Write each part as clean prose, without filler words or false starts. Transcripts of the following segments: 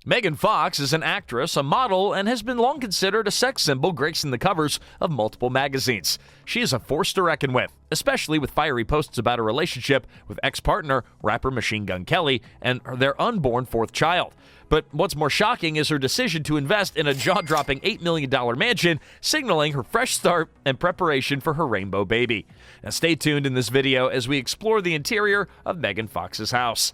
Megan Fox is an actress, a model, and has been long considered a sex symbol gracing the covers of multiple magazines. She is a force to reckon with, especially with fiery posts about her relationship with ex-partner, rapper Machine Gun Kelly, and their unborn fourth child. But what's more shocking is her decision to invest in a jaw-dropping $8 million mansion, signaling her fresh start and preparation for her rainbow baby. Now stay tuned in this video as we explore the interior of Megan Fox's house.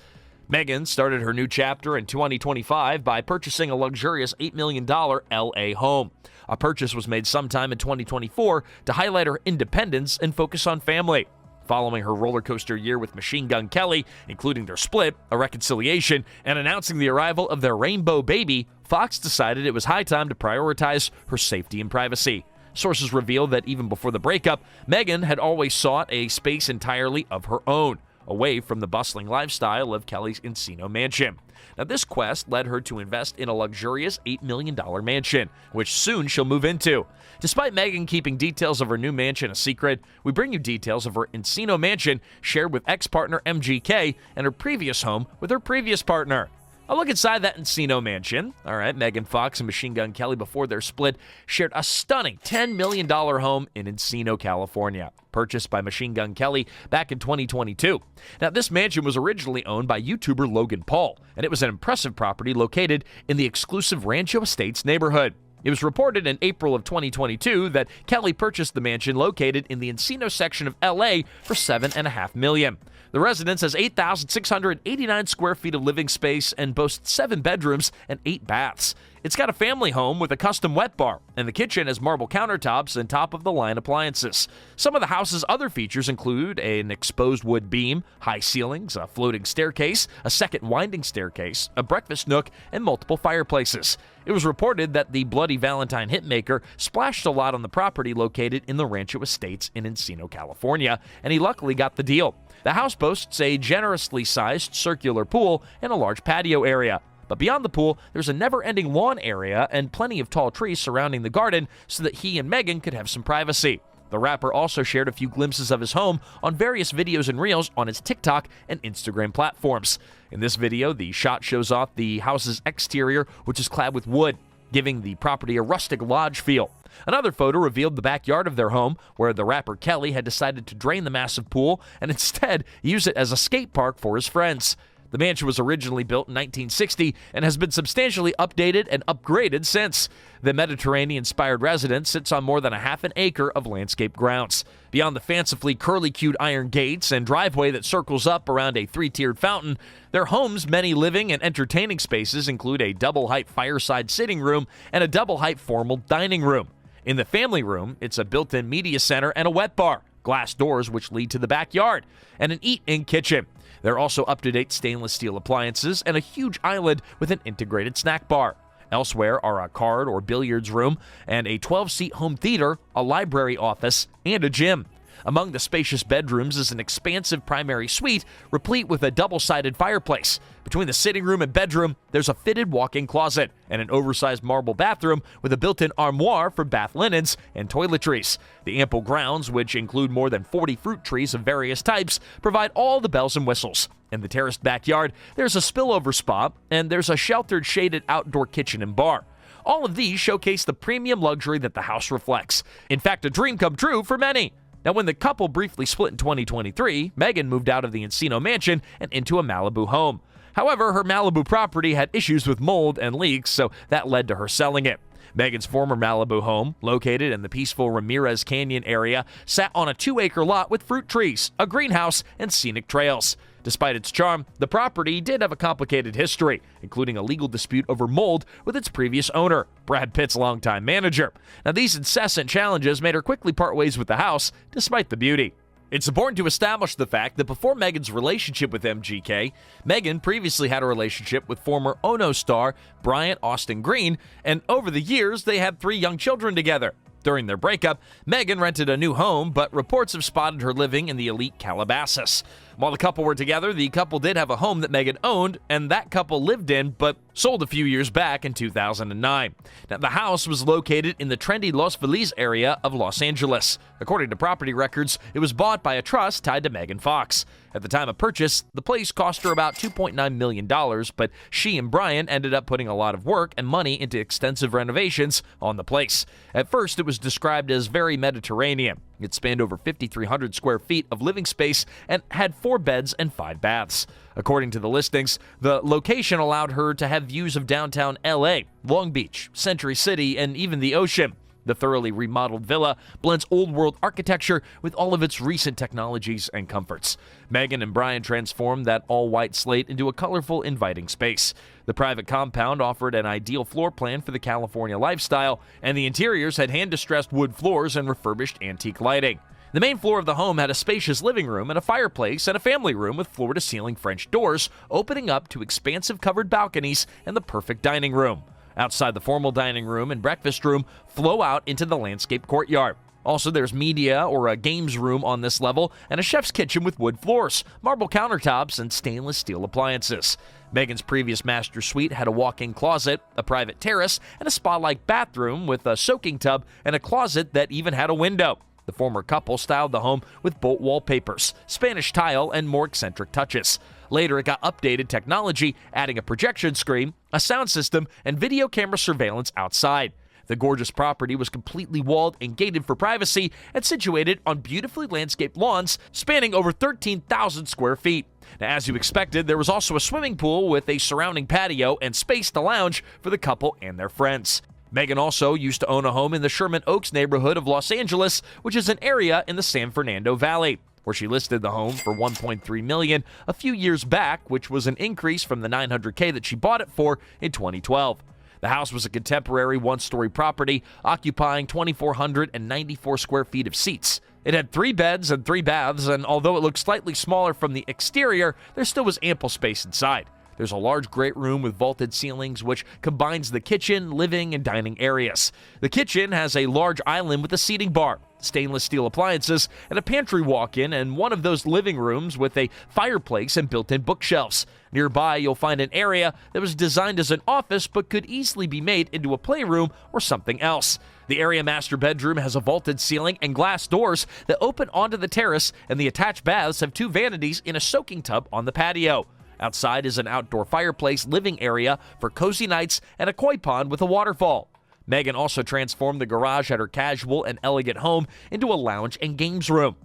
Megan started her new chapter in 2025 by purchasing a luxurious $8 million LA home. A purchase was made sometime in 2024 to highlight her independence and focus on family. Following her roller coaster year with Machine Gun Kelly, including their split, a reconciliation, and announcing the arrival of their rainbow baby, Fox decided it was high time to prioritize her safety and privacy. Sources revealed that even before the breakup, Megan had always sought a space entirely of her own, away from the bustling lifestyle of Kelly's Encino mansion. Now, this quest led her to invest in a luxurious $8 million mansion, which soon she'll move into. Despite Megan keeping details of her new mansion a secret, we bring you details of her Encino mansion shared with ex-partner MGK and her previous home with her previous partner. A look inside that Encino mansion. All right, Megan Fox and Machine Gun Kelly, before their split, shared a stunning $10 million home in Encino, California, purchased by Machine Gun Kelly back in 2022. Now, this mansion was originally owned by YouTuber Logan Paul, and it was an impressive property located in the exclusive Rancho Estates neighborhood. It was reported in April of 2022 that Kelly purchased the mansion located in the Encino section of LA for $7.5 million. The residence has 8,689 square feet of living space and boasts 7 bedrooms and 8 baths. It's got a family home with a custom wet bar, and the kitchen has marble countertops and top-of-the-line appliances. Some of the house's other features include an exposed wood beam, high ceilings, a floating staircase, a second winding staircase, a breakfast nook, and multiple fireplaces. It was reported that the Bloody Valentine hitmaker splashed a lot on the property located in the Rancho Estates in Encino, California, and he luckily got the deal. The house boasts a generously sized circular pool and a large patio area. But beyond the pool, there's a never-ending lawn area and plenty of tall trees surrounding the garden so that he and Megan could have some privacy. The rapper also shared a few glimpses of his home on various videos and reels on his TikTok and Instagram platforms. In this video, the shot shows off the house's exterior, which is clad with wood, giving the property a rustic lodge feel. Another photo revealed the backyard of their home, where the rapper Kelly had decided to drain the massive pool and instead use it as a skate park for his friends. The mansion was originally built in 1960 and has been substantially updated and upgraded since. The Mediterranean-inspired residence sits on more than a half an acre of landscape grounds. Beyond the fancifully curly-cued iron gates and driveway that circles up around a 3-tiered fountain, their home's many living and entertaining spaces include a double-height fireside sitting room and a double-height formal dining room. In the family room, it's a built-in media center and a wet bar, glass doors which lead to the backyard, and an eat-in kitchen. There are also up-to-date stainless steel appliances and a huge island with an integrated snack bar. Elsewhere are a card or billiards room and a 12-seat home theater, a library office, and a gym. Among the spacious bedrooms is an expansive primary suite replete with a double-sided fireplace. Between the sitting room and bedroom, there's a fitted walk-in closet and an oversized marble bathroom with a built-in armoire for bath linens and toiletries. The ample grounds, which include more than 40 fruit trees of various types, provide all the bells and whistles. In the terraced backyard, there's a spillover spa, and there's a sheltered, shaded outdoor kitchen and bar. All of these showcase the premium luxury that the house reflects. In fact, a dream come true for many. Now, when the couple briefly split in 2023, Megan moved out of the Encino mansion and into a Malibu home. However, her Malibu property had issues with mold and leaks, so that led to her selling it. Megan's former Malibu home, located in the peaceful Ramirez Canyon area, sat on a 2-acre lot with fruit trees, a greenhouse, and scenic trails. Despite its charm, the property did have a complicated history, including a legal dispute over mold with its previous owner, Brad Pitt's longtime manager. Now, these incessant challenges made her quickly part ways with the house, despite the beauty. It's important to establish the fact that before Megan's relationship with MGK, Megan previously had a relationship with former Ono star Bryant Austin Green, and over the years, they had 3 young children together. During their breakup, Megan rented a new home, but reports have spotted her living in the elite Calabasas. While the couple were together, the couple did have a home that Meghan owned, and that couple lived in, but sold a few years back in 2009. Now, the house was located in the trendy Los Feliz area of Los Angeles. According to property records, it was bought by a trust tied to Megan Fox. At the time of purchase, the place cost her about $2.9 million, but she and Brian ended up putting a lot of work and money into extensive renovations on the place. At first, it was described as very Mediterranean. It spanned over 5,300 square feet of living space and had 4 beds and 5 baths. According to the listings, the location allowed her to have views of downtown LA, Long Beach, Century City, and even the ocean. The thoroughly remodeled villa blends old-world architecture with all of its recent technologies and comforts. Meghan and Brian transformed that all-white slate into a colorful, inviting space. The private compound offered an ideal floor plan for the California lifestyle, and the interiors had hand-distressed wood floors and refurbished antique lighting. The main floor of the home had a spacious living room and a fireplace and a family room with floor-to-ceiling French doors opening up to expansive covered balconies and the perfect dining room. Outside the formal dining room and breakfast room flow out into the landscape courtyard. Also, there's media or a games room on this level and a chef's kitchen with wood floors, marble countertops, and stainless steel appliances. Meghan's previous master suite had a walk-in closet, a private terrace, and a spa-like bathroom with a soaking tub and a closet that even had a window. The former couple styled the home with bolt wallpapers, Spanish tile, and more eccentric touches. Later, it got updated technology, adding a projection screen, a sound system, and video camera surveillance outside. The gorgeous property was completely walled and gated for privacy and situated on beautifully landscaped lawns spanning over 13,000 square feet. Now, as you expected, there was also a swimming pool with a surrounding patio and space to lounge for the couple and their friends. Meghan also used to own a home in the Sherman Oaks neighborhood of Los Angeles, which is an area in the San Fernando Valley, where she listed the home for $1.3 million a few years back, which was an increase from the $900K that she bought it for in 2012. The house was a contemporary one-story property occupying 2,494 square feet of seats. It had 3 beds and 3 baths, and although it looked slightly smaller from the exterior, there still was ample space inside. There's a large great room with vaulted ceilings which combines the kitchen, living, and dining areas. The kitchen has a large island with a seating bar, stainless steel appliances, and a pantry walk-in, and one of those living rooms with a fireplace and built-in bookshelves. Nearby, you'll find an area that was designed as an office but could easily be made into a playroom or something else. The area master bedroom has a vaulted ceiling and glass doors that open onto the terrace, and the attached baths have 2 vanities in a soaking tub on the patio. Outside is an outdoor fireplace living area for cozy nights and a koi pond with a waterfall. Meghan also transformed the garage at her casual and elegant home into a lounge and games room.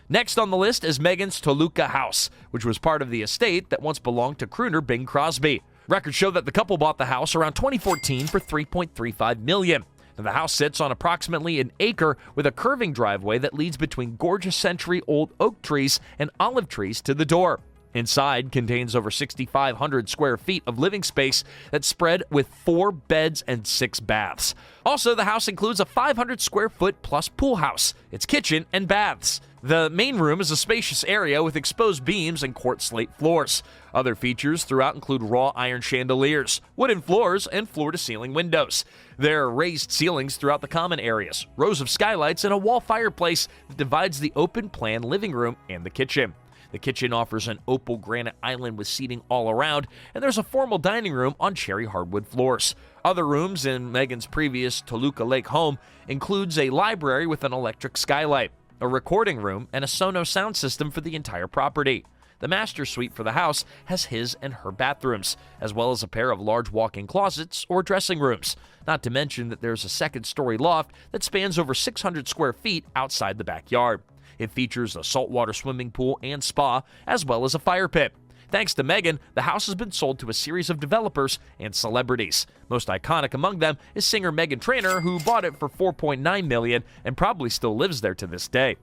Next on the list is Meghan's Toluca house, which was part of the estate that once belonged to crooner Bing Crosby. Records show that the couple bought the house around 2014 for $3.35 million. Now, the house sits on approximately an acre with a curving driveway that leads between gorgeous century-old oak trees and olive trees to the door. Inside contains over 6,500 square feet of living space that's spread with 4 beds and 6 baths. Also, the house includes a 500 square foot plus pool house, its kitchen, and baths. The main room is a spacious area with exposed beams and quartz slate floors. Other features throughout include wrought iron chandeliers, wooden floors, and floor-to-ceiling windows. There are raised ceilings throughout the common areas, rows of skylights, and a wall fireplace that divides the open-plan living room and the kitchen. The kitchen offers an opal granite island with seating all around, and there's a formal dining room on cherry hardwood floors. Other rooms in Meghan's previous Toluca Lake home includes a library with an electric skylight, a recording room, and a Sonos sound system for the entire property. The master suite for the house has his and her bathrooms, as well as a pair of large walk-in closets or dressing rooms. Not to mention that there's a second-story loft that spans over 600 square feet outside the backyard. It features a saltwater swimming pool and spa, as well as a fire pit. Thanks to Meghan, the house has been sold to a series of developers and celebrities. Most iconic among them is singer Meghan Trainor, who bought it for $4.9 million and probably still lives there to this day.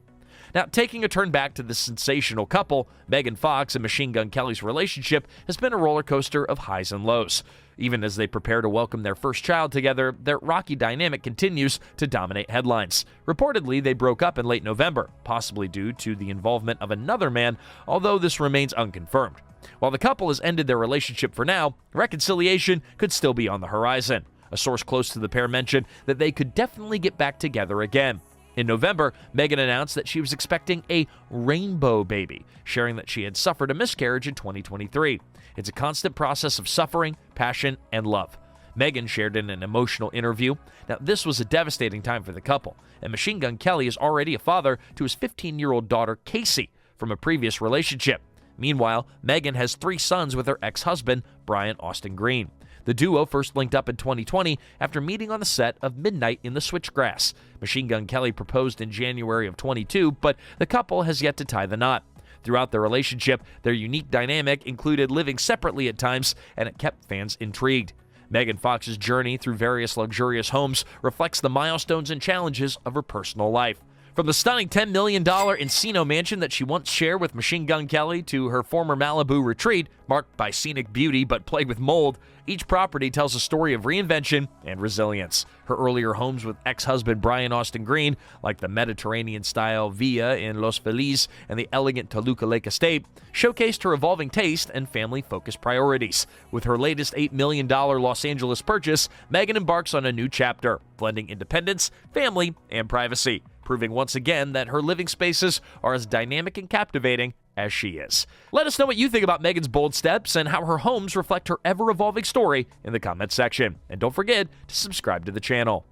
Now, taking a turn back to the sensational couple, Megan Fox and Machine Gun Kelly's relationship has been a roller coaster of highs and lows. Even as they prepare to welcome their first child together, their rocky dynamic continues to dominate headlines. Reportedly, they broke up in late November, possibly due to the involvement of another man, although this remains unconfirmed. While the couple has ended their relationship for now, reconciliation could still be on the horizon. A source close to the pair mentioned that they could definitely get back together again. In November, Meghan announced that she was expecting a rainbow baby, sharing that she had suffered a miscarriage in 2023. It's a constant process of suffering, passion, and love. Meghan shared in an emotional interview. Now, this was a devastating time for the couple, and Machine Gun Kelly is already a father to his 15-year-old daughter, Casey, from a previous relationship. Meanwhile, Meghan has 3 sons with her ex-husband, Brian Austin Green. The duo first linked up in 2020 after meeting on the set of Midnight in the Switchgrass. Machine Gun Kelly proposed in January of 22, but the couple has yet to tie the knot. Throughout their relationship, their unique dynamic included living separately at times, and it kept fans intrigued. Megan Fox's journey through various luxurious homes reflects the milestones and challenges of her personal life. From the stunning $10 million Encino mansion that she once shared with Machine Gun Kelly to her former Malibu retreat, marked by scenic beauty but plagued with mold, each property tells a story of reinvention and resilience. Her earlier homes with ex-husband Brian Austin Green, like the Mediterranean-style Villa in Los Feliz and the elegant Toluca Lake Estate, showcased her evolving taste and family-focused priorities. With her latest $8 million Los Angeles purchase, Meghan embarks on a new chapter, blending independence, family, and privacy, proving once again that her living spaces are as dynamic and captivating as she is. Let us know what you think about Meghan's bold steps and how her homes reflect her ever-evolving story in the comments section. And don't forget to subscribe to the channel.